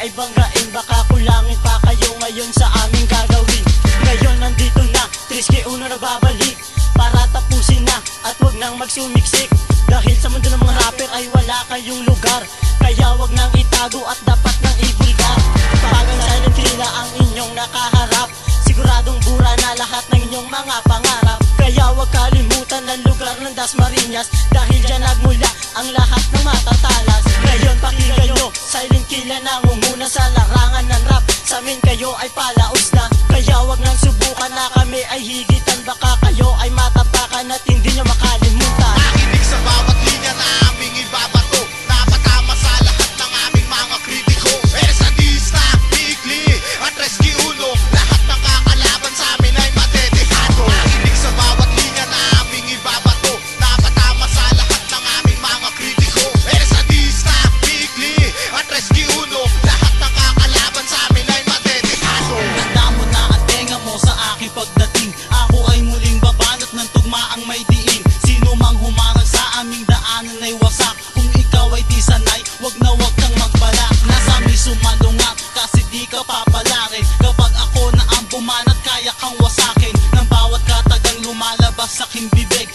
ay banggain, baka kulangin pa kayo ngayon sa aming gagawin. Ngayon nandito na, Trisky Uno nagbabalik para tapusin na at wag nang magsumiksik. Dahil sa mundo ng mga rapper ay wala kayong lugar, kaya wag nang itago at dapat nang ibulgar. Pagang silent killer ang inyong nakaharap, siguradong bura na lahat ng inyong mga pangarap. Kaya wag kalimutan ang lugar ng Dasmariñas, dahil dyan nagmula ang lahat ng matatalas. Ngayon pakinggan nyo, silent killer nangunguna sa larangan ng rap. Sa amin kayo ay palaos na, kaya wag nang subukan na kami ay higitan. Baka kayo ay matapakan at hindi nyo makalimutan. Nakinig sa bawat linya na aming ibabato, napatama sa lahat ng aming mga kritiko. Esadista, Bigli, at Trisky Uno, lahat ng kakalaban sa amin ay madedehado. Nakinig sa bawat linya na aming ibabato, napatama sa lahat ng aming mga kritiko. Esadista, Bigli, at Trisky Uno, lahat ng kakalaban sa amin ay madedehado. Tanda mo na at tenga mo sa aking pagdating, ako ay muling babanat ng tugmaang may diin. Sino mang humarang sa aming daanan ay wasak, kung ikaw ay di sanay, wag na wag kang magbalak. Nasa amin sumalungat kasi di ka papalarin, kapag ako na ang bumanat kaya kang wasakin ng bawat katagang lumalabas sa aking bibig.